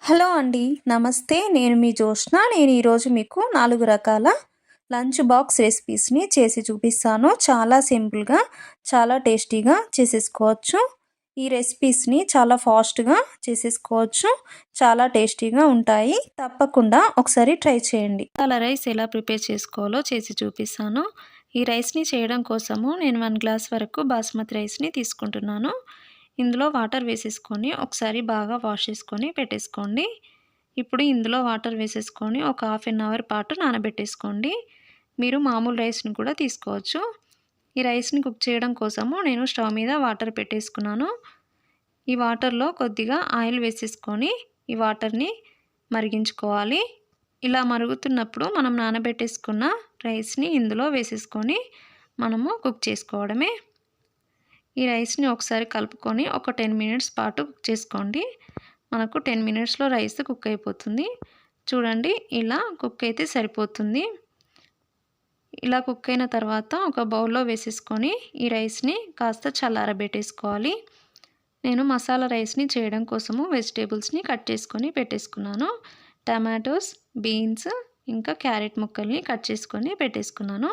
Hello అండి. నమస్తే. నేను మీ జోష్న. నేను ఈరోజు మీకు 4 రకాల లంచ్ బాక్స్ రెసిపీస్‌ని చేసి చూపిస్తాను. చాలా సింపుల్‌గా, చాలా టేస్టీగా చేసేసుకోవచ్చు. ఈ రెసిపీస్‌ని చాలా ఫాస్ట్‌గా చేసేసుకోవచ్చు. చాలా టేస్టీగా ఉంటాయి. తప్పకుండా ఒకసారి ట్రై చేయండి. మసాలా రైస్ ఎలా ప్రిపేర్ చేసుకోవాలో చేసి చూపిస్తాను. ఈ రైస్‌ని చేయడం కోసము నేను 1 గ్లాస్ వరకు బాస్మతి రైస్‌ని తీసుకుంటున్నాను. ఇందులో వాటర్ వేసేసుకొని ఒకసారి బాగా వాష్ చేసుకొని పెట్టేసుకోండి. ఇప్పుడు ఇందులో వాటర్ వేసేసుకొని ఒక హాఫ్ అన్ అవర్ పాటు నానబెట్టేసుకోండి. మీరు మామూలు రైస్ని కూడా తీసుకోవచ్చు. ఈ రైస్ని కుక్ చేయడం కోసము నేను స్టవ్ మీద వాటర్ పెట్టేసుకున్నాను. ఈ వాటర్లో కొద్దిగా ఆయిల్ వేసేసుకొని ఈ వాటర్ని మరిగించుకోవాలి. ఇలా మరుగుతున్నప్పుడు మనం నానబెట్టేసుకున్న రైస్ని ఇందులో వేసేసుకొని మనము కుక్ చేసుకోవడమే. ఈ రైస్ని ఒకసారి కలుపుకొని ఒక 10 మినిట్స్ పాటు కుక్ చేసుకోండి. మనకు 10 మినిట్స్లో రైస్ కుక్ అయిపోతుంది. చూడండి, ఇలా కుక్ అయితే సరిపోతుంది. ఇలా కుక్ అయిన తర్వాత ఒక బౌల్లో వేసేసుకొని ఈ రైస్ని కాస్త చల్లారబెట్టేసుకోవాలి. నేను మసాలా రైస్ని చేయడం కోసము వెజిటేబుల్స్ని కట్ చేసుకొని పెట్టేసుకున్నాను. టమాటోస్, బీన్స్ ఇంకా క్యారెట్ ముక్కల్ని కట్ చేసుకొని పెట్టేసుకున్నాను.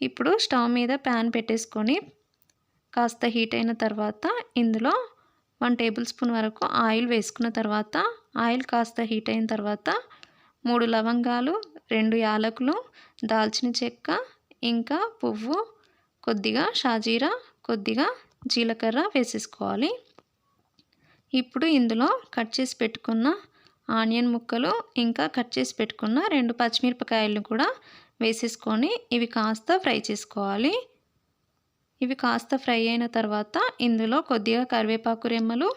ఇప్పుడు స్టవ్ మీద ప్యాన్ పెట్టేసుకొని కాస్త హీట్ అయిన తర్వాత ఇందులో 1 టేబుల్ స్పూన్ వరకు ఆయిల్ వేసుకున్న తర్వాత ఆయిల్ కాస్త హీట్ అయిన తర్వాత 3 లవంగాలు, 2 యాలకులు, దాల్చిన చెక్క, ఇంకా పువ్వు, కొద్దిగా షాజీరా, కొద్దిగా జీలకర్ర వేసేసుకోవాలి. ఇప్పుడు ఇందులో కట్ చేసి పెట్టుకున్న ఆనియన్ ముక్కలు, ఇంకా కట్ చేసి పెట్టుకున్న 2 పచ్చిమిరపకాయలను కూడా వేసేసుకొని ఇవి కాస్త ఫ్రై చేసుకోవాలి. ఇవి కాస్త ఫ్రై అయిన తర్వాత ఇందులో కొద్దిగా కరివేపాకు రెమ్మలు,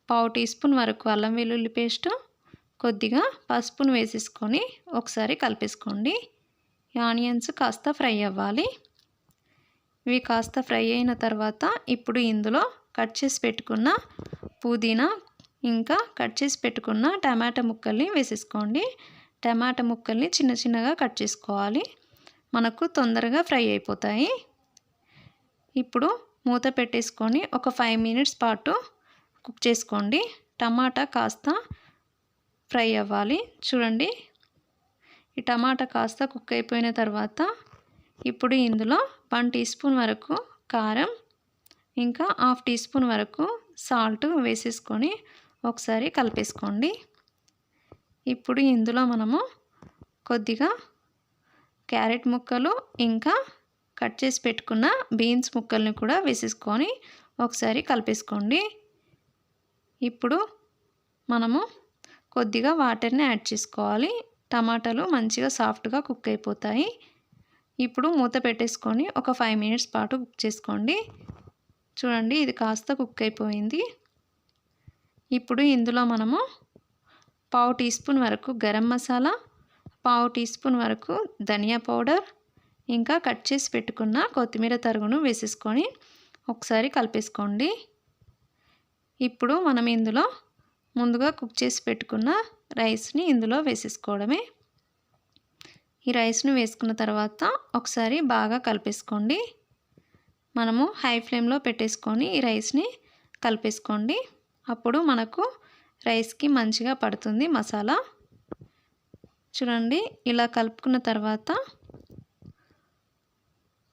పావు టీ స్పూన్ వరకు అల్లం వెల్లుల్లి పేస్టు, కొద్దిగా పసుపును వేసేసుకొని ఒకసారి కలిపేసుకోండి. ఈ ఆనియన్స్ కాస్త ఫ్రై అవ్వాలి. ఇవి కాస్త ఫ్రై అయిన తర్వాత ఇప్పుడు ఇందులో కట్ చేసి పెట్టుకున్న పుదీనా, ఇంకా కట్ చేసి పెట్టుకున్న టమాటా ముక్కల్ని వేసేసుకోండి. టమాటా ముక్కల్ని చిన్న చిన్నగా కట్ చేసుకోవాలి. మనకు తొందరగా ఫ్రై అయిపోతాయి. ఇప్పుడు మూత పెట్టేసుకొని ఒక 5 మినిట్స్ పాటు కుక్ చేసుకోండి. టమాటా కాస్త ఫ్రై అవ్వాలి. చూడండి, ఈ టమాటా కాస్త కుక్ అయిపోయిన తర్వాత ఇప్పుడు ఇందులో 1 టీ స్పూన్ వరకు కారం, ఇంకా హాఫ్ టీ స్పూన్ వరకు సాల్ట్ వేసేసుకొని ఒకసారి కలిపేసుకోండి. ఇప్పుడు ఇందులో మనము కొద్దిగా క్యారెట్ ముక్కలు, ఇంకా కట్ చేసి పెట్టుకున్న బీన్స్ ముక్కల్ని కూడా వేసేసుకొని ఒకసారి కలిపేసుకోండి. ఇప్పుడు మనము కొద్దిగా వాటర్ని యాడ్ చేసుకోవాలి. టమాటాలు మంచిగా సాఫ్ట్గా కుక్ అయిపోతాయి. ఇప్పుడు మూత పెట్టేసుకొని ఒక 5 మినిట్స్ పాటు కుక్ చేసుకోండి. చూడండి, ఇది కాస్త కుక్ అయిపోయింది. ఇప్పుడు ఇందులో మనము పావు టీ స్పూన్ వరకు గరం మసాలా, పావు టీ స్పూన్ వరకు ధనియా పౌడర్, ఇంకా కట్ చేసి పెట్టుకున్న కొత్తిమీర తరుగును వేసేసుకొని ఒకసారి కలిపేసుకోండి. ఇప్పుడు మనం ఇందులో ముందుగా కుక్ చేసి పెట్టుకున్న రైస్ని ఇందులో వేసేసుకోవడమే. ఈ రైస్ను వేసుకున్న తర్వాత ఒకసారి బాగా కలిపేసుకోండి. మనము హై ఫ్లేమ్లో పెట్టేసుకొని ఈ రైస్ని కలిపేసుకోండి. అప్పుడు మనకు రైస్కి మంచిగా పడుతుంది మసాలా. చూడండి, ఇలా కలుపుకున్న తర్వాత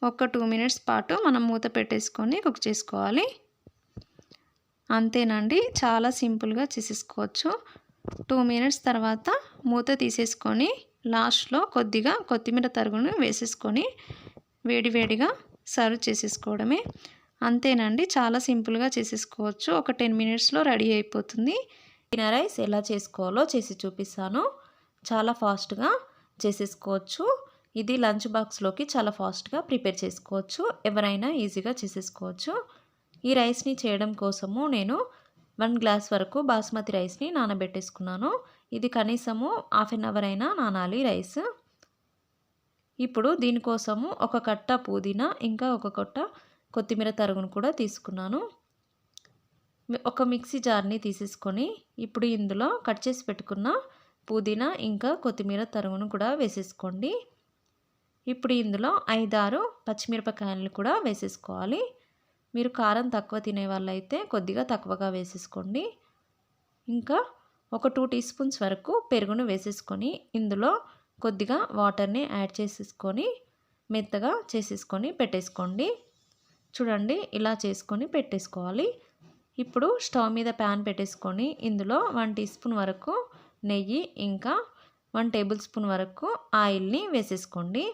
ఒక 2 మినిట్స్ పాటు మనం మూత పెట్టేసుకొని కుక్ చేసుకోవాలి. అంతేనండి, చాలా సింపుల్గా చేసేసుకోవచ్చు. 2 మినిట్స్ తర్వాత మూత తీసేసుకొని లాస్ట్లో కొద్దిగా కొత్తిమీర తరుగును వేసేసుకొని వేడివేడిగా సర్వ్ చేసేసుకోవడమే. అంతేనండి, చాలా సింపుల్గా చేసేసుకోవచ్చు. ఒక 10 మినిట్స్లో రెడీ అయిపోతుంది. పుదీనా రైస్ ఎలా చేసుకోవాలో చేసి చూపిస్తాను. చాలా ఫాస్ట్గా చేసేసుకోవచ్చు. ఇది లంచ్ బాక్స్లోకి చాలా ఫాస్ట్గా ప్రిపేర్ చేసుకోవచ్చు. ఎవరైనా ఈజీగా చేసేసుకోవచ్చు. ఈ రైస్ని చేయడం కోసము నేను 1 గ్లాస్ వరకు బాస్మతి రైస్ని నానబెట్టేసుకున్నాను. ఇది కనీసము హాఫ్ అన్ అవర్ అయినా నానాలి రైస్. ఇప్పుడు దీనికోసము ఒక కట్ట పుదీనా, ఇంకా ఒక కట్ట కొత్తిమీర తరుగును కూడా తీసుకున్నాను. ఒక మిక్సీ జార్ని తీసేసుకొని ఇప్పుడు ఇందులో కట్ చేసి పెట్టుకున్న పుదీనా, ఇంకా కొత్తిమీర తరుగును కూడా వేసేసుకోండి. ఇప్పుడు ఇందులో 5-6 పచ్చిమిరపకాయలను కూడా వేసేసుకోవాలి. మీరు కారం తక్కువ తినే వాళ్ళైతే కొద్దిగా తక్కువగా వేసేసుకోండి. ఇంకా ఒక 2 టీ స్పూన్స్ వరకు పెరుగును వేసేసుకొని ఇందులో కొద్దిగా వాటర్ని యాడ్ చేసేసుకొని మెత్తగా చేసేసుకొని పెట్టేసుకోండి. చూడండి ఇలా చేసుకొని పెట్టేసుకోవాలి. ఇప్పుడు స్టవ్ మీద ప్యాన్ పెట్టేసుకొని ఇందులో 1 టీ స్పూన్ వరకు నెయ్యి ఇంకా 1 టేబుల్ స్పూన్ వరకు ఆయిల్ని వేసేసుకోండి.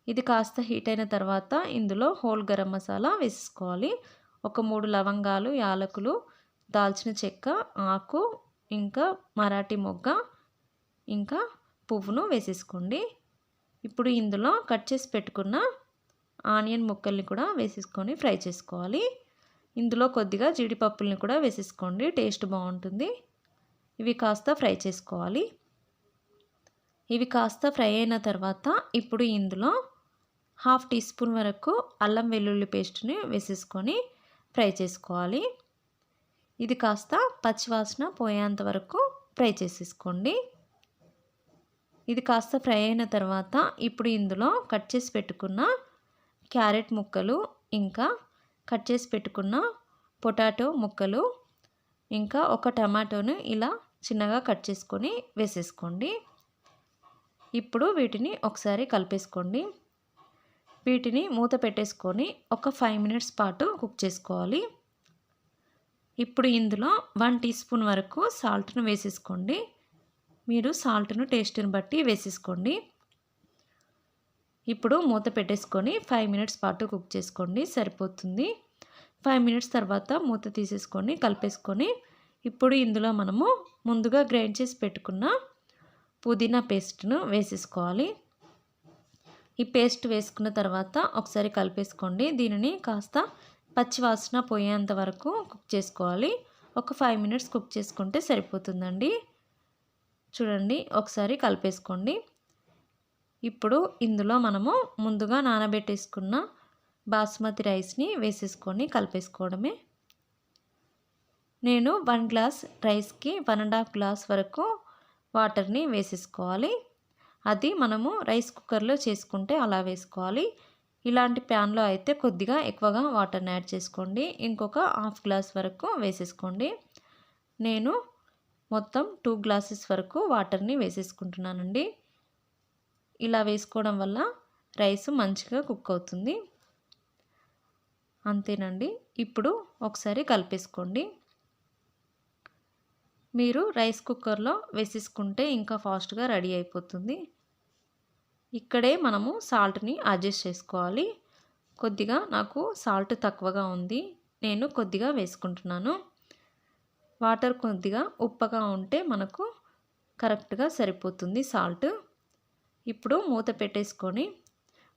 ఇది కాస్త హీట్ అయిన తర్వాత ఇందులో హోల్ గరం మసాలా వేసేసుకోవాలి. ఒక 3 లవంగాలు, యాలకులు, దాల్చిన చెక్క, ఆకు, ఇంకా మరాఠీ మొగ్గ, ఇంకా పువ్వును వేసేసుకోండి. ఇప్పుడు ఇందులో కట్ చేసి పెట్టుకున్న ఆనియన్ ముక్కల్ని కూడా వేసేసుకొని ఫ్రై చేసుకోవాలి. ఇందులో కొద్దిగా జీడిపప్పుల్ని కూడా వేసేసుకోండి, టేస్ట్ బాగుంటుంది. ఇవి కాస్త ఫ్రై చేసుకోవాలి. ఇవి కాస్త ఫ్రై అయిన తర్వాత ఇప్పుడు ఇందులో 1/2 టీ స్పూన్ వరకు అల్లం వెల్లుల్లి పేస్ట్ని వేసేసుకొని ఫ్రై చేసుకోవాలి. ఇది కాస్త పచ్చివాసన పోయేంత వరకు ఫ్రై చేసేసుకోండి. ఇది కాస్త ఫ్రై అయిన తర్వాత ఇప్పుడు ఇందులో కట్ చేసి పెట్టుకున్న క్యారెట్ ముక్కలు, ఇంకా కట్ చేసి పెట్టుకున్న పొటాటో ముక్కలు, ఇంకా ఒక టమాటోను ఇలా చిన్నగా కట్ చేసుకొని వేసేసుకోండి. ఇప్పుడు వీటిని ఒకసారి కలిపేసుకోండి. వీటిని మూత పెట్టేసుకొని ఒక 5 మినిట్స్ పాటు కుక్ చేసుకోవాలి. ఇప్పుడు ఇందులో 1 టీ స్పూన్ వరకు సాల్ట్ను వేసేసుకోండి. మీరు సాల్ట్ను టేస్ట్ని బట్టి వేసేసుకోండి. ఇప్పుడు మూత పెట్టేసుకొని 5 మినిట్స్ పాటు కుక్ చేసుకోండి, సరిపోతుంది. 5 మినిట్స్ తర్వాత మూత తీసేసుకొని కలిపేసుకొని ఇప్పుడు ఇందులో మనము ముందుగా గ్రైండ్ చేసి పెట్టుకున్న పుదీనా పేస్ట్ను వేసేసుకోవాలి. ఈ పేస్ట్ వేసుకున్న తర్వాత ఒకసారి కలిపేసుకోండి. దీనిని కాస్త పచ్చివాసన పోయేంత వరకు కుక్ చేసుకోవాలి. ఒక 5 మినిట్స్ కుక్ చేసుకుంటే సరిపోతుందండి. చూడండి ఒకసారి కలిపేసుకోండి. ఇప్పుడు ఇందులో మనము ముందుగా నానబెట్టేసుకున్న బాస్మతి రైస్ని వేసేసుకొని కలిపేసుకోవడమే. నేను 1 గ్లాస్ రైస్కి 1.5 గ్లాస్ వరకు వాటర్ని వేసేసుకోవాలి. అది మనము రైస్ కుక్కర్లో చేసుకుంటే అలా వేసుకోవాలి. ఇలాంటి ప్యాన్లో అయితే కొద్దిగా ఎక్కువగా వాటర్ని యాడ్ చేసుకోండి. ఇంకొక 1/2 గ్లాస్ వరకు వేసేసుకోండి. నేను మొత్తం 2 గ్లాసెస్ వరకు వాటర్ని వేసేసుకుంటున్నానండి. ఇలా వేసుకోవడం వల్ల రైస్ మంచిగా కుక్ అవుతుంది. అంతేనండి. ఇప్పుడు ఒకసారి కలిపేసుకోండి. మీరు రైస్ కుక్కర్లో వేసేసుకుంటే ఇంకా ఫాస్ట్గా రెడీ అయిపోతుంది. ఇక్కడే మనము సాల్ట్ని అడ్జస్ట్ చేసుకోవాలి. కొద్దిగా నాకు సాల్ట్ తక్కువగా ఉంది, నేను కొద్దిగా వేసుకుంటున్నాను. వాటర్ కొద్దిగా ఉప్పగా ఉంటే మనకు కరెక్ట్గా సరిపోతుంది సాల్ట్. ఇప్పుడు మూత పెట్టేసుకొని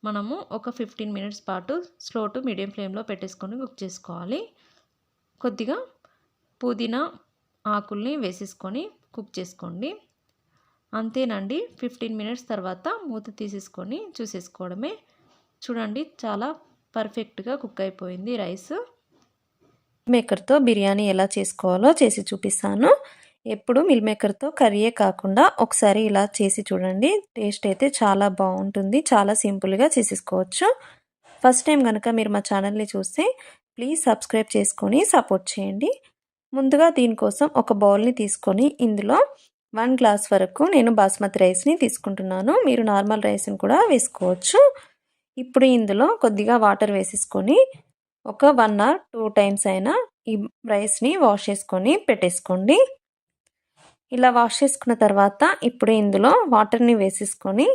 మనము ఒక 15 మినిట్స్ పాటు స్లో టు మీడియం ఫ్లేమ్లో పెట్టేసుకొని కుక్ చేసుకోవాలి. కొద్దిగా పుదీనా ఆకుల్ని వేసేసుకొని కుక్ చేసుకోండి. అంతేనండి. 15 మినిట్స్ తర్వాత మూత తీసేసుకొని చూసేసుకోవడమే. చూడండి చాలా పర్ఫెక్ట్గా కుక్ అయిపోయింది రైస్. మేకర్తో బిర్యానీ ఎలా చేసుకోవాలో చేసి చూపిస్తాను. ఎప్పుడు మిల్ మేకర్తో కర్రీయే కాకుండా ఒకసారి ఇలా చేసి చూడండి. టేస్ట్ అయితే చాలా బాగుంటుంది. చాలా సింపుల్గా చేసేసుకోవచ్చు. ఫస్ట్ టైం కనుక మీరు మా ఛానల్ని చూస్తే ప్లీజ్ సబ్స్క్రైబ్ చేసుకొని సపోర్ట్ చేయండి. ముందుగా దీనికోసం ఒక బౌల్ని తీసుకొని ఇందులో 1 గ్లాస్ వరకు నేను బాస్మతి రైస్ని తీసుకుంటున్నాను. మీరు నార్మల్ రైస్ని కూడా వేసుకోవచ్చు. ఇప్పుడు ఇందులో కొద్దిగా వాటర్ వేసేసుకొని ఒక 1 ఆర్ 2 టైమ్స్ అయినా ఈ రైస్ని వాష్ చేసుకొని పెట్టేసుకోండి. ఇలా వాష్ చేసుకున్న తర్వాత ఇప్పుడు ఇందులో వాటర్ని వేసేసుకొని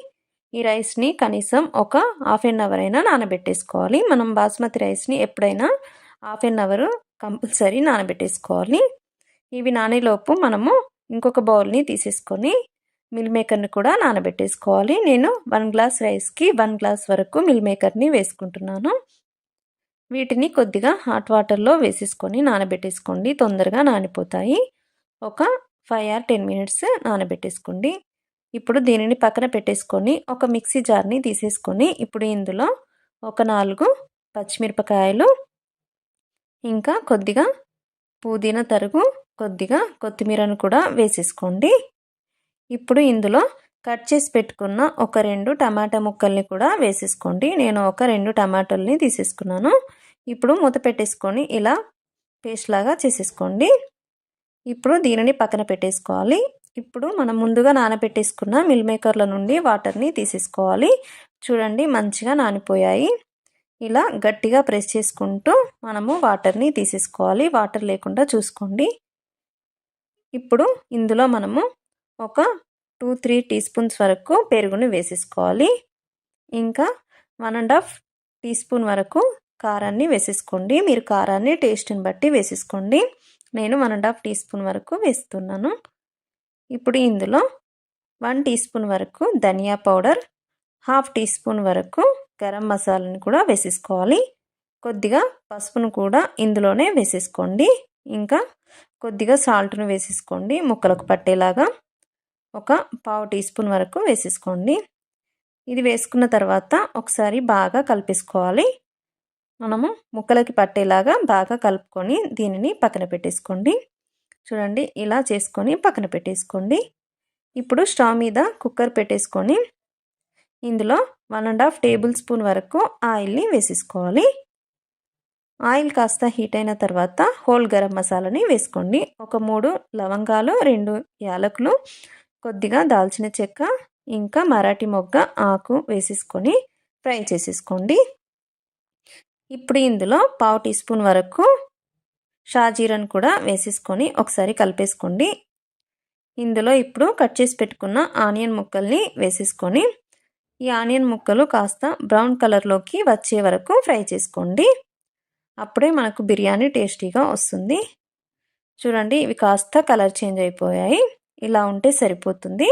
ఈ రైస్ని కనీసం ఒక హాఫ్ అన్ అవర్ అయినా నానబెట్టేసుకోవాలి. మనం బాస్మతి రైస్ని ఎప్పుడైనా హాఫ్ అన్ అవర్ కంపల్సరీ నానబెట్టేసుకోవాలి. ఇవి నానేలోపు మనము ఇంకొక బౌల్ని తీసేసుకొని మిల్ మేకర్ని కూడా నానబెట్టేసుకోవాలి. నేను 1 గ్లాస్ రైస్కి 1 గ్లాస్ వరకు మిల్ మేకర్ని వేసుకుంటున్నాను. వీటిని కొద్దిగా హాట్ వాటర్లో వేసేసుకొని నానబెట్టేసుకోండి, తొందరగా నానిపోతాయి. ఒక 5 ఆర్ 10 మినిట్స్ నానబెట్టేసుకోండి. ఇప్పుడు దీనిని పక్కన పెట్టేసుకొని ఒక మిక్సీ జార్ని తీసేసుకొని ఇప్పుడు ఇందులో ఒక 4 పచ్చిమిరపకాయలు, ఇంకా కొద్దిగా పుదీనా తరుగు, కొద్దిగా కొత్తిమీరను కూడా వేసేసుకోండి. ఇప్పుడు ఇందులో కట్ చేసి పెట్టుకున్న ఒక 2 టమాటా ముక్కల్ని కూడా వేసేసుకోండి. నేను ఒక 2 టమాటాలని తీసేసుకున్నాను. ఇప్పుడు మూత పెట్టేసుకొని ఇలా పేస్ట్ లాగా చేసేసుకోండి. ఇప్పుడు దీనిని పక్కన పెట్టేసుకోవాలి. ఇప్పుడు మనం ముందుగా నానబెట్టేసుకున్న మిల్ మేకర్ల నుండి వాటర్ని తీసేసుకోవాలి. చూడండి మంచిగా నానిపోయాయి. ఇలా గట్టిగా ప్రెస్ చేసుకుంటూ మనము వాటర్ని తీసేసుకోవాలి. వాటర్ లేకుండా చూసుకోండి. ఇప్పుడు ఇందులో మనము ఒక 2-3 టీ స్పూన్స్ వరకు పెరుగుని వేసేసుకోవాలి. ఇంకా 1½ టీ స్పూన్ వరకు కారాన్ని వేసేసుకోండి. మీరు కారాన్ని టేస్ట్ని బట్టి వేసేసుకోండి. నేను 1½ టీ స్పూన్ వరకు వేస్తున్నాను. ఇప్పుడు ఇందులో 1 టీ స్పూన్ వరకు ధనియా పౌడర్, ½ టీ స్పూన్ వరకు గరం మసాలాని కూడా వేసేసుకోవాలి. కొద్దిగా పసుపును కూడా ఇందులోనే వేసేసుకోండి. ఇంకా కొద్దిగా సాల్ట్ను వేసేసుకోండి. ముక్కలకు పట్టేలాగా ఒక ½ టీ స్పూన్ వరకు వేసేసుకోండి. ఇది వేసుకున్న తర్వాత ఒకసారి బాగా కలిపేసుకోవాలి. మనము ముక్కలకి పట్టేలాగా బాగా కలుపుకొని దీనిని పక్కన పెట్టేసుకోండి. చూడండి ఇలా చేసుకొని పక్కన పెట్టేసుకోండి. ఇప్పుడు స్టవ్ మీద కుక్కర్ పెట్టేసుకొని ఇందులో 1½ టేబుల్ స్పూన్ వరకు ఆయిల్ని వేసేసుకోవాలి. ఆయిల్ కాస్త హీట్ అయిన తర్వాత హోల్ గరం మసాలాని వేసుకోండి. ఒక 3 లవంగాలు, 2 యాలకులు, కొద్దిగా దాల్చిన చెక్క, ఇంకా మరాఠీ మొగ్గ ఆకు వేసేసుకొని ఫ్రై చేసేసుకోండి. ఇప్పుడు ఇందులో ½ టీ స్పూన్ వరకు షాజీరాను కూడా వేసేసుకొని ఒకసారి కలిపేసుకోండి. ఇందులో ఇప్పుడు కట్ చేసి పెట్టుకున్న ఆనియన్ ముక్కల్ని వేసేసుకొని ఈ ఆనియన్ ముక్కలు కాస్త బ్రౌన్ కలర్లోకి వచ్చే వరకు ఫ్రై చేసుకోండి. అప్పుడే మనకు బిర్యానీ టేస్టీగా వస్తుంది. చూడండి ఇవి కాస్త కలర్ చేంజ్ అయిపోయాయి. ఇలా ఉంటే సరిపోతుంది.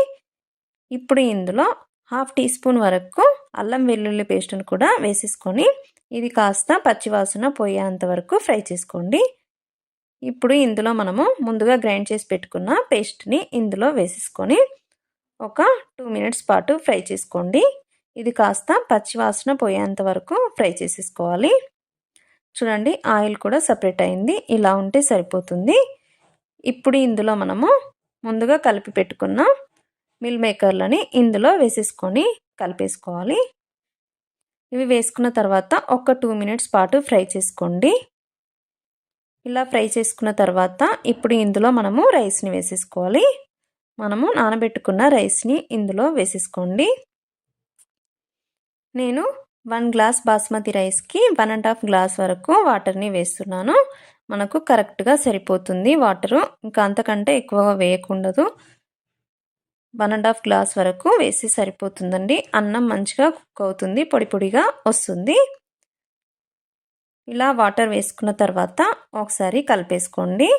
ఇప్పుడు ఇందులో ½ టీ స్పూన్ వరకు అల్లం వెల్లుల్లి పేస్ట్ని కూడా వేసేసుకొని ఇది కాస్త పచ్చివాసన పోయేంత వరకు ఫ్రై చేసుకోండి. ఇప్పుడు ఇందులో మనము ముందుగా గ్రైండ్ చేసి పెట్టుకున్న పేస్ట్ని ఇందులో వేసేసుకొని ఒక 2 మినిట్స్ పాటు ఫ్రై చేసుకోండి. ఇది కాస్త పచ్చివాసన పోయేంత వరకు ఫ్రై చేసేసుకోవాలి. చూడండి ఆయిల్ కూడా సపరేట్ అయింది. ఇలా ఉంటే సరిపోతుంది. ఇప్పుడు ఇందులో మనము ముందుగా కలిపి పెట్టుకున్న మిల్ మేకర్లని ఇందులో వేసేసుకొని కలిపేసుకోవాలి. ఇవి వేసుకున్న తర్వాత ఒక 2 మినిట్స్ పాటు ఫ్రై చేసుకోండి. ఇలా ఫ్రై చేసుకున్న తర్వాత ఇప్పుడు ఇందులో మనము రైస్ని వేసేసుకోవాలి. మనము నానబెట్టుకున్న రైస్ని ఇందులో వేసేసుకోండి. నేను 1 గ్లాస్ బాస్మతి రైస్కి 1½ గ్లాస్ వరకు వాటర్ని వేస్తున్నాను. మనకు కరెక్ట్గా సరిపోతుంది వాటరు. ఇంకా అంతకంటే ఎక్కువగా వేయకూడదు. 1½ గ్లాస్ వరకు వేసి సరిపోతుందండి. అన్నం మంచిగా కుక్ అవుతుంది, పొడి పొడిగా వస్తుంది. ఇలా వాటర్ వేసుకున్న తర్వాత ఒకసారి కలిపేసుకోండి.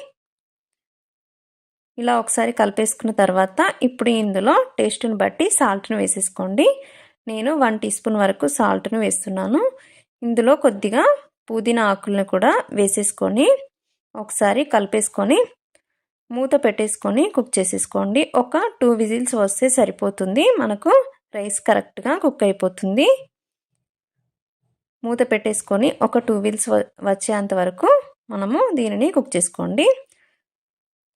ఇలా ఒకసారి కలిపేసుకున్న తర్వాత ఇప్పుడు ఇందులో టేస్ట్ని బట్టి సాల్ట్ని వేసేసుకోండి. నేను 1 టీ స్పూన్ వరకు సాల్ట్ని వేస్తున్నాను. ఇందులో కొద్దిగా పుదీనా ఆకులను కూడా వేసేసుకొని ఒకసారి కలిపేసుకొని మూత పెట్టేసుకొని కుక్ చేసేసుకోండి. ఒక 2 విజిల్స్ వస్తే సరిపోతుంది. మనకు రైస్ కరెక్ట్గా కుక్ అయిపోతుంది. మూత పెట్టేసుకొని ఒక 2 విజిల్స్ వచ్చేంత వరకు మనము దీనిని కుక్ చేసుకోండి.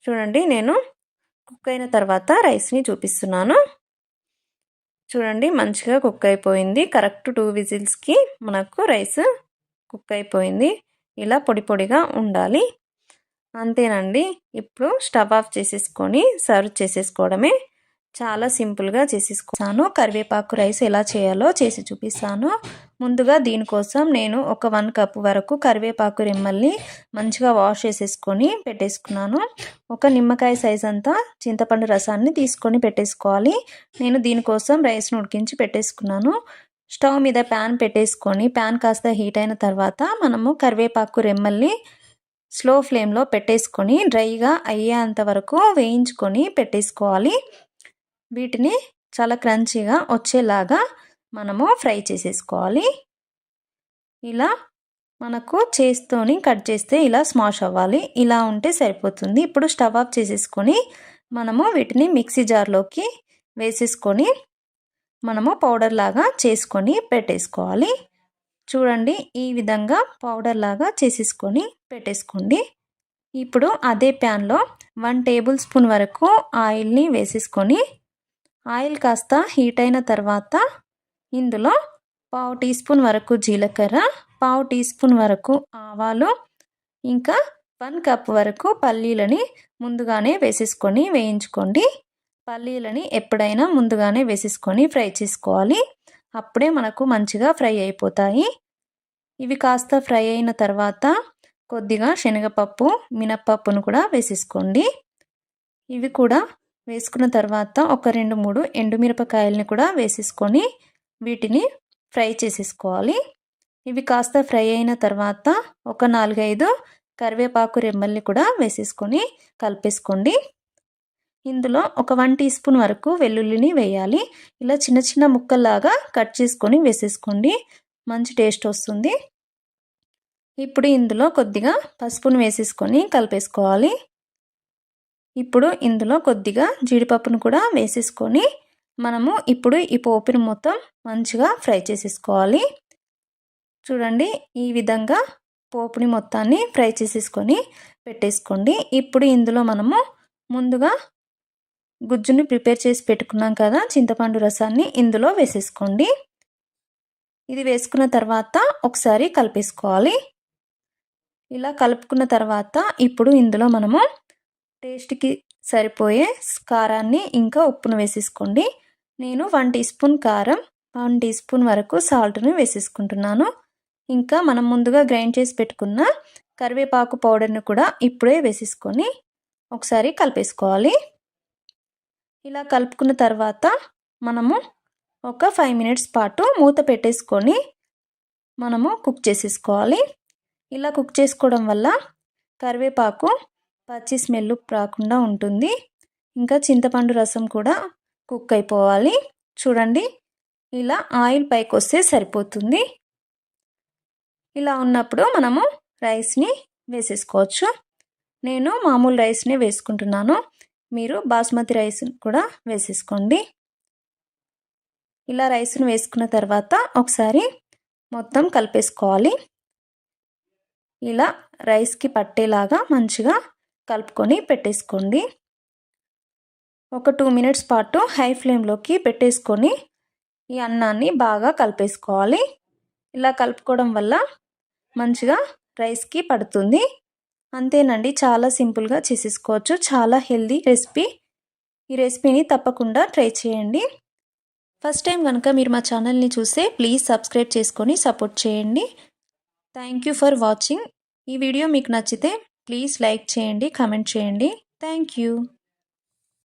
చూడండి నేను కుక్ అయిన తర్వాత రైస్ని చూపిస్తున్నాను. చూడండి మంచిగా కుక్ అయిపోయింది. కరెక్ట్ 2 విజిల్స్కి మనకు రైస్ కుక్ అయిపోయింది. ఇలా పొడి పొడిగా ఉండాలి. అంతేనండి. ఇప్పుడు స్టవ్ ఆఫ్ చేసేసుకొని సర్వ్ చేసేసుకోవడమే. చాలా సింపుల్గా చేసేసుకున్నాను. కరివేపాకు రైస్ ఎలా చేయాలో చేసి చూపిస్తాను. ముందుగా దీనికోసం నేను ఒక 1 కప్ వరకు కరివేపాకు రెమ్మల్ని మంచిగా వాష్ చేసేసుకొని పెట్టేసుకున్నాను. ఒక నిమ్మకాయ సైజ్ అంతా చింతపండు రసాన్ని తీసుకొని పెట్టేసుకోవాలి. నేను దీనికోసం రైస్ను ఉడికించి పెట్టేసుకున్నాను. స్టవ్ మీద ప్యాన్ పెట్టేసుకొని ప్యాన్ కాస్త హీట్ అయిన తర్వాత మనము కరివేపాకు రెమ్మల్ని స్లో ఫ్లేమ్లో పెట్టేసుకొని డ్రైగా అయ్యేంత వరకు వేయించుకొని పెట్టేసుకోవాలి. వీటిని చాలా క్రంచీగా వచ్చేలాగా మనము ఫ్రై చేసేసుకోవాలి. ఇలా మనకు చేస్తోని కట్ చేస్తే ఇలా స్మాష్ అవ్వాలి. ఇలా ఉంటే సరిపోతుంది. ఇప్పుడు స్టవ్ ఆఫ్ చేసేసుకొని మనము వీటిని మిక్సీ జార్లోకి వేసేసుకొని మనము పౌడర్ లాగా చేసుకొని పెట్టేసుకోవాలి. చూడండి ఈ విధంగా పౌడర్ లాగా చేసేసుకొని పెట్టేసుకోండి. ఇప్పుడు అదే ప్యాన్లో 1 టేబుల్ స్పూన్ వరకు ఆయిల్ని వేసేసుకొని ఆయిల్ కాస్త హీట్ అయిన తర్వాత ఇందులో ½ టీ స్పూన్ వరకు జీలకర్ర, ½ టీ స్పూన్ వరకు ఆవాలు, ఇంకా 1 కప్ వరకు పల్లీలని ముందుగానే వేసేసుకొని వేయించుకోండి. పల్లీలని ఎప్పుడైనా ముందుగానే వేసేసుకొని ఫ్రై చేసుకోవాలి. అప్పుడే మనకు మంచిగా ఫ్రై అయిపోతాయి. ఇవి కాస్త ఫ్రై అయిన తర్వాత కొద్దిగా శనగపప్పు, మినప్పప్పును కూడా వేసేసుకోండి. ఇవి కూడా వేసుకున్న తర్వాత ఒక 2-3 ఎండుమిరపకాయలని కూడా వేసేసుకొని వీటిని ఫ్రై చేసేసుకోవాలి. ఇవి కాస్త ఫ్రై అయిన తర్వాత ఒక 4-5 కరివేపాకు రెమ్మల్ని కూడా వేసేసుకొని కలిపేసుకోండి. ఇందులో ఒక 1 టీ స్పూన్ వరకు వెల్లుల్లిని వేయాలి. ఇలా చిన్న చిన్న ముక్కల్లాగా కట్ చేసుకొని వేసేసుకోండి. మంచి టేస్ట్ వస్తుంది. ఇప్పుడు ఇందులో కొద్దిగా పసుపును వేసేసుకొని కలిపేసుకోవాలి. ఇప్పుడు ఇందులో కొద్దిగా జీడిపప్పును కూడా వేసేసుకొని మనము ఇప్పుడు ఈ పోపుని మొత్తం మంచిగా ఫ్రై చేసేసుకోవాలి. చూడండి, ఈ విధంగా పోపుని మొత్తాన్ని ఫ్రై చేసేసుకొని పెట్టేసుకోండి. ఇప్పుడు ఇందులో మనము ముందుగా గుజ్జుని ప్రిపేర్ చేసి పెట్టుకున్నాం కదా, చింతపండు రసాన్ని ఇందులో వేసేసుకోండి. ఇది వేసుకున్న తర్వాత ఒకసారి కలిపేసుకోవాలి. ఇలా కలుపుకున్న తర్వాత ఇప్పుడు ఇందులో మనము టేస్ట్కి సరిపోయే కారాన్ని ఇంకా ఉప్పును వేసేసుకోండి. నేను 1 టీ స్పూన్ కారం, 1 టీ స్పూన్ వరకు సాల్ట్ను వేసేసుకుంటున్నాను. ఇంకా మనం ముందుగా గ్రైండ్ చేసి పెట్టుకున్న కరివేపాకు పౌడర్ని కూడా ఇప్పుడే వేసేసుకొని ఒకసారి కలిపేసుకోవాలి. ఇలా కలుపుకున్న తర్వాత మనము ఒక 5 మినిట్స్ పాటు మూత పెట్టేసుకొని మనము కుక్ చేసేసుకోవాలి. ఇలా కుక్ చేసుకోవడం వల్ల కరివేపాకు పచ్చి స్మెల్ రాకుండా ఉంటుంది. ఇంకా చింతపండు రసం కూడా కుక్ అయిపోవాలి. చూడండి, ఇలా ఆయిల్ పైకి వస్తే సరిపోతుంది. ఇలా ఉన్నప్పుడు మనము రైస్ని వేసేసుకోవచ్చు. నేను మామూలు రైస్ని వేసుకుంటున్నాను. మీరు బాస్మతి రైస్ కూడా వేసేసుకోండి. ఇలా రైస్ను వేసుకున్న తర్వాత ఒకసారి మొత్తం కలిపేసుకోవాలి. ఇలా రైస్కి పట్టేలాగా మంచిగా కలుపుకొని పెట్టేసుకోండి. ఒక 2 మినిట్స్ పాటు హై ఫ్లేమ్లోకి పెట్టేసుకొని ఈ అన్నాన్ని బాగా కలిపేసుకోవాలి. ఇలా కలుపుకోవడం వల్ల మంచిగా రైస్కి పడుతుంది. అంతేనండి, చాలా సింపుల్గా చేసేసుకోవచ్చు. చాలా హెల్దీ రెసిపీ. ఈ రెసిపీని తప్పకుండా ట్రై చేయండి. ఫస్ట్ టైం కనుక మీరు మా ఛానల్ని చూస్తే ప్లీజ్ సబ్స్క్రైబ్ చేసుకొని సపోర్ట్ చేయండి. Thank you for watching. ఈ వీడియో మీకు నచ్చితే ప్లీజ్ లైక్ చేయండి, కామెంట్ చేయండి. Thank you.